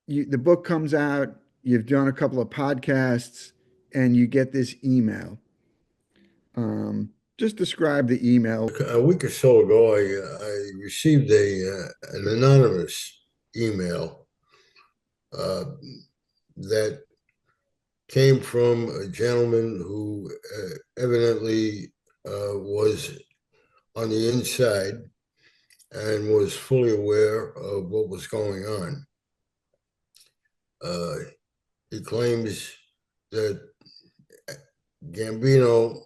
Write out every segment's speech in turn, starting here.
the book comes out, you've done a couple of podcasts, and you get this email. Just describe the email. A week or so ago, I received an anonymous email uh, that came from a gentleman who evidently was on the inside and was fully aware of what was going on. Uh, he claims that Gambino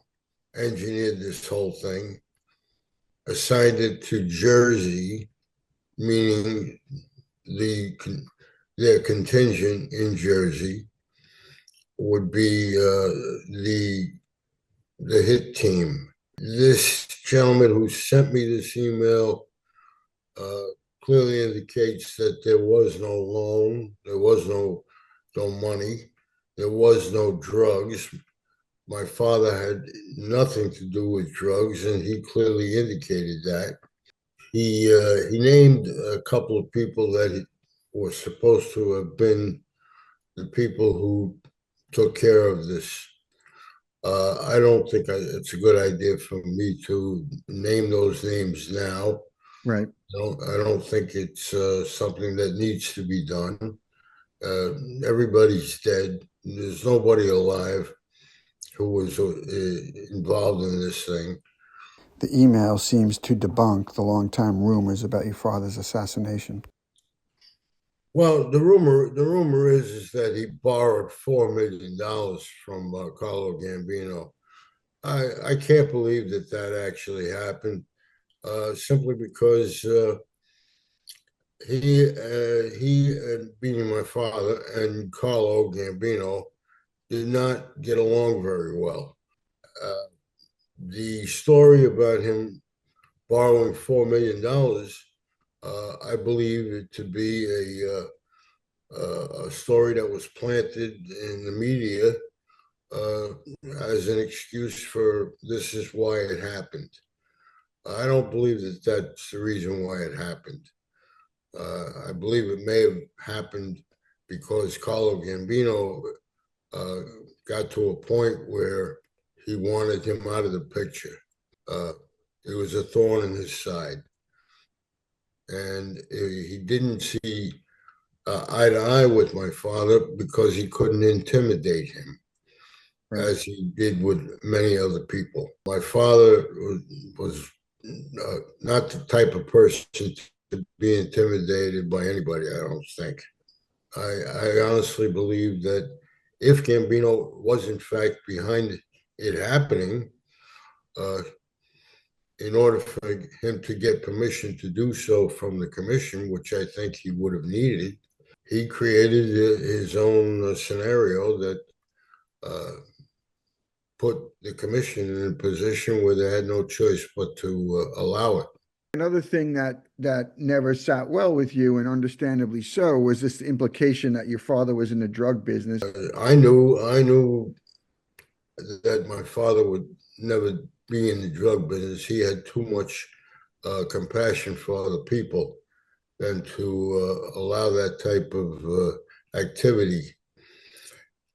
engineered this whole thing, assigned it to Jersey, meaning the their contingent in Jersey would be the hit team. This gentleman who sent me this email uh, clearly indicates that there was no loan, there was no money, there was no drugs. My father had nothing to do with drugs, and he clearly indicated that. He named a couple of people that were supposed to have been the people who took care of this. I don't think it's a good idea for me to name those names now. Right. I don't think it's something that needs to be done. Uh, Everybody's dead. There's nobody alive who was involved in this thing. The email seems to debunk the long-time rumors about your father's assassination. Well, the rumor is that he borrowed $4 million from Carlo Gambino. I can't believe that that actually happened. Simply because he being my father and Carlo Gambino did not get along very well. Uh, the story about him borrowing $4 million, I believe it to be a story that was planted in the media uh, as an excuse for this is why it happened. I don't believe that that's the reason why it happened. I believe it may have happened because Carlo Gambino uh, got to a point where he wanted him out of the picture. Uh, it was a thorn in his side, and he didn't see eye to eye with my father because he couldn't intimidate him Right. as he did with many other people. My father was not the type of person to be intimidated by anybody, I don't think. I honestly believe that if Gambino was in fact behind it happening, uh, in order for him to get permission to do so from the commission, which I think he would have needed, he created his own scenario that uh, put the commission in a position where they had no choice but to allow it. Another thing that never sat well with you, and understandably so, was this implication that your father was in the drug business. I knew that my father would never be in the drug business. He had too much compassion for other people than to allow that type of activity.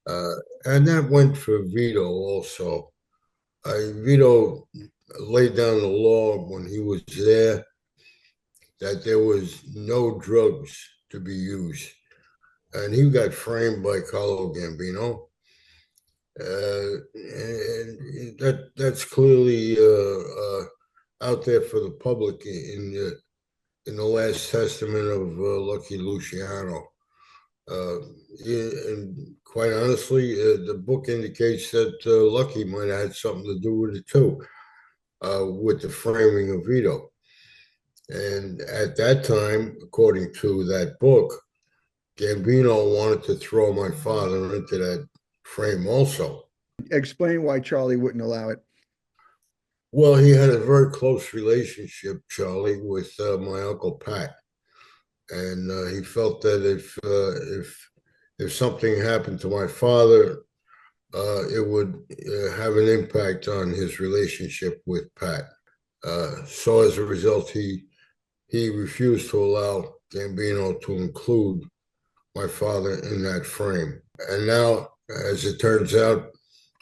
Uh, and that went for Vito also. Vito laid down the law when he was there that there was no drugs to be used. And he got framed by Carlo Gambino. And that's clearly out there for the public in the last testament of Lucky Luciano. Uh, and quite honestly, the book indicates that Lucky might have had something to do with it too, with the framing of Vito. And at that time, according to that book, Gambino wanted to throw my father into that frame also. Explain why Charlie wouldn't allow it. Well, he had a very close relationship, Charlie, with my uncle Pat, and he felt that if something happened to my father, it would have an impact on his relationship with Pat. So as a result, he refused to allow Gambino to include my father in that frame. And now, as it turns out,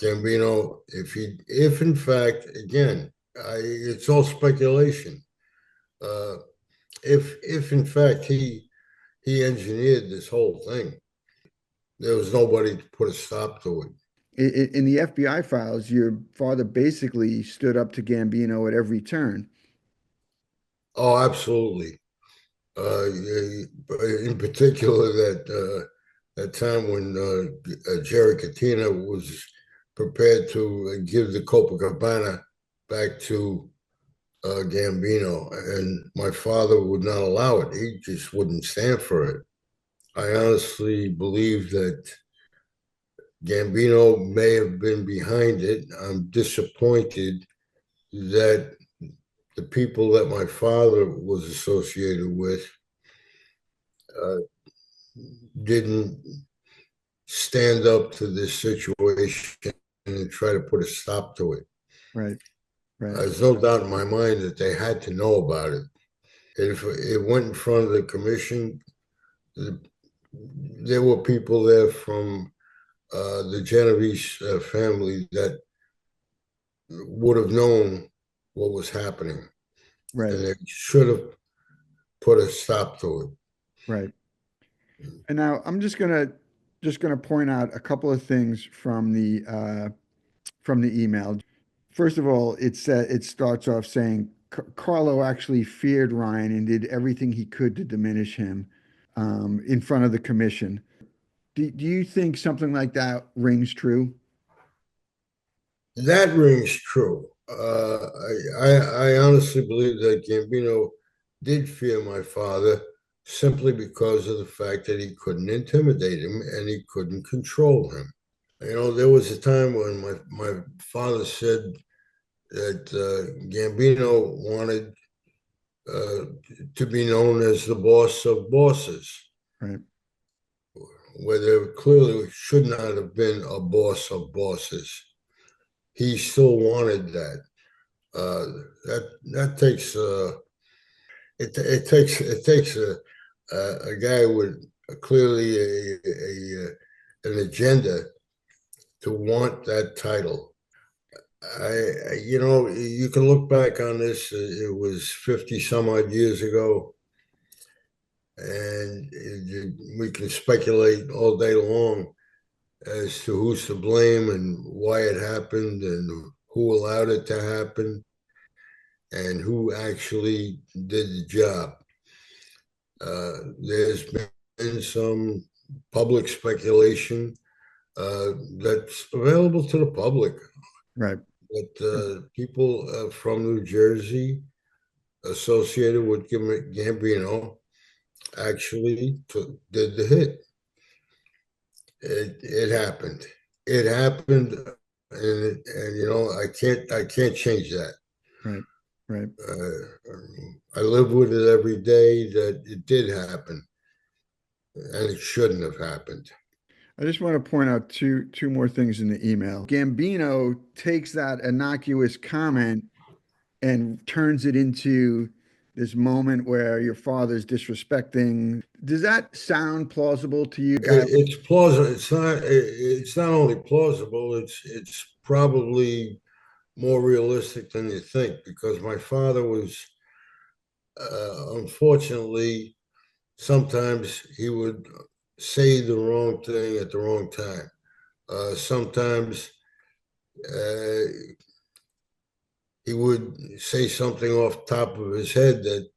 Gambino, if in fact, again, it's all speculation. Uh, if in fact he engineered this whole thing, there was nobody to put a stop to it. In the FBI files, your father basically stood up to Gambino at every turn. Oh, absolutely. In particular, that time when Jerry Katina was prepared to give the Copacabana back to Gambino, and my father would not allow it. He just wouldn't stand for it. I honestly believe that Gambino may have been behind it. I'm disappointed that the people that my father was associated with uh, didn't stand up to this situation and try to put a stop to it. Right, right, There's no doubt in my mind that they had to know about it. If it went in front of the commission, there were people there from the Genovese family that would have known what was happening, right, and they should have put a stop to it. right. And now I'm just gonna point out a couple of things from the email. First of all, it starts off saying Carlo actually feared Ryan and did everything he could to diminish him in front of the commission. Do you think something like that rings true? That rings true. I honestly believe that Gambino did fear my father simply because of the fact that he couldn't intimidate him and he couldn't control him. You know, there was a time when my father said that Gambino wanted uh, to be known as the boss of bosses, Right, where there clearly should not have been a boss of bosses. He still wanted that. Uh, that takes it takes a guy with clearly an agenda to want that title. You know, you can look back on this. It was 50 some odd years ago, and we can speculate all day long as to who's to blame and why it happened and who allowed it to happen and who actually did the job. There's been some public speculation that's available to the public right. that people from New Jersey associated with Gambino actually did the hit. It happened. It happened, and you know I can't change that. Right, right. I live with it every day that it did happen, and it shouldn't have happened. I just want to point out two more things in the email. Gambino takes that innocuous comment and turns it into this moment where your father's disrespecting. Does that sound plausible to you, guy? It's plausible. It's not only plausible. It's probably more realistic than you think because my father was unfortunately sometimes he would say the wrong thing at the wrong time. Sometimes uh, he would say something off the top of his head that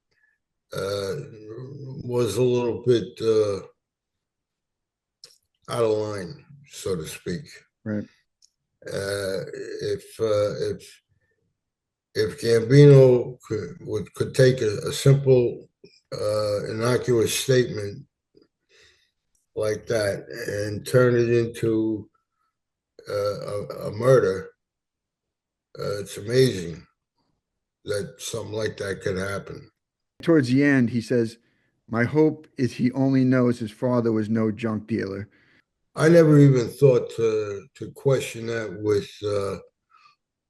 was a little bit out of line, so to speak. Right. Uh, if Gambino could take a simple innocuous statement like that and turn it into a murder, it's amazing that something like that could happen. Towards the end, he says, "My hope is he only knows his father was no junk dealer." I never even thought to question that with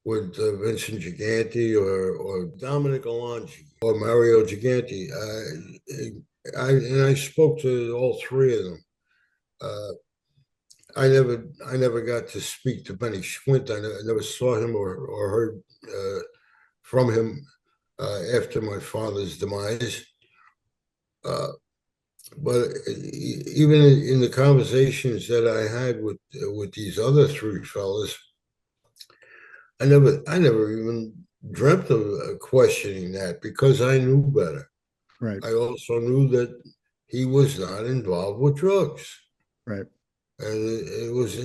Vincent Giganti or Dominic Alongi or Mario Giganti. And I spoke to all three of them. Uh, I never got to speak to Benny Schwint. I never saw him or heard from him after my father's demise. Uh, but even in the conversations that I had with these other three fellas, I never even dreamt of questioning that because I knew better. Right. I also knew that he was not involved with drugs, Right. and it was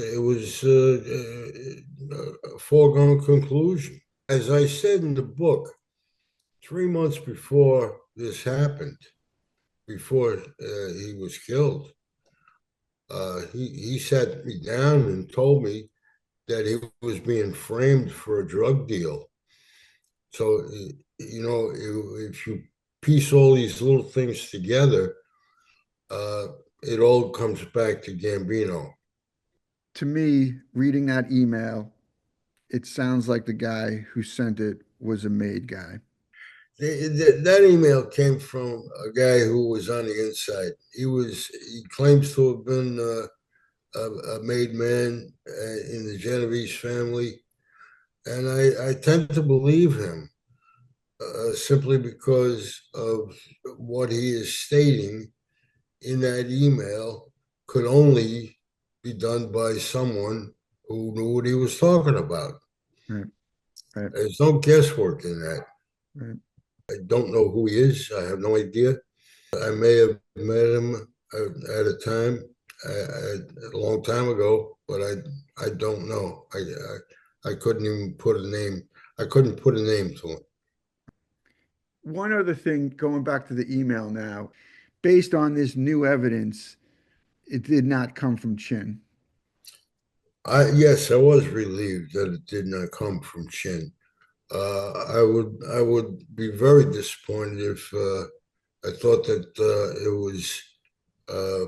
a foregone conclusion. As I said in the book, 3 months before this happened, before he was killed, he sat me down and told me that he was being framed for a drug deal. So, if you piece all these little things together, uh, it all comes back to Gambino. To me, reading that email, it sounds like the guy who sent it was a made guy. That email came from a guy who was on the inside. He claims to have been a made man in the Genovese family, and I tend to believe him simply because of what he is stating in that email could only be done by someone who knew what he was talking about. Right. Right. There's no guesswork in that. Right. I don't know who he is. I have no idea. I may have met him at a time, a long time ago, but I don't know. I couldn't even put a name. I couldn't put a name to him. One other thing, going back to the email now, based on this new evidence, it did not come from Chin. Yes, I was relieved that it did not come from Chin. I would be very disappointed if I thought that it was uh,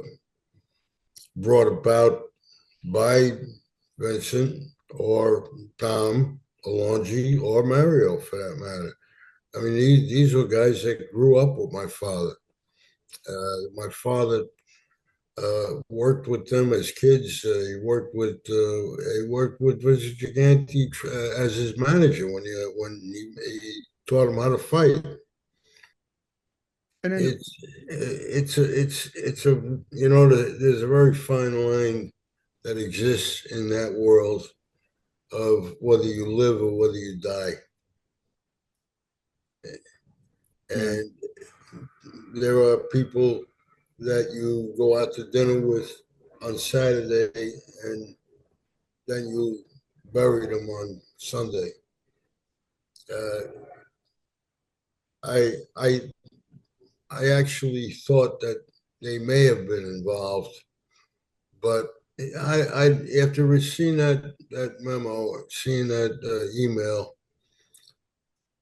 brought about by Vincent or Tom Alongi or Mario, for that matter. I mean, these were guys that grew up with my father. My father worked with them as kids. He worked with Vincent Gigante as his manager when he taught him how to fight. And then, It's a there's a very fine line that exists in that world of whether you live or whether you die. yeah, And there are people that you go out to dinner with on Saturday and then you bury them on Sunday. Uh, I I actually thought that they may have been involved, but I after seeing that memo, seeing that email,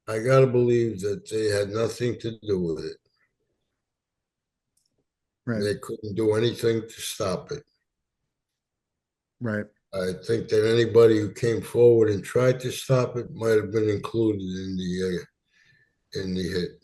I gotta believe that they had nothing to do with it. right, They couldn't do anything to stop it. right. I think that anybody who came forward and tried to stop it might have been included in the hit.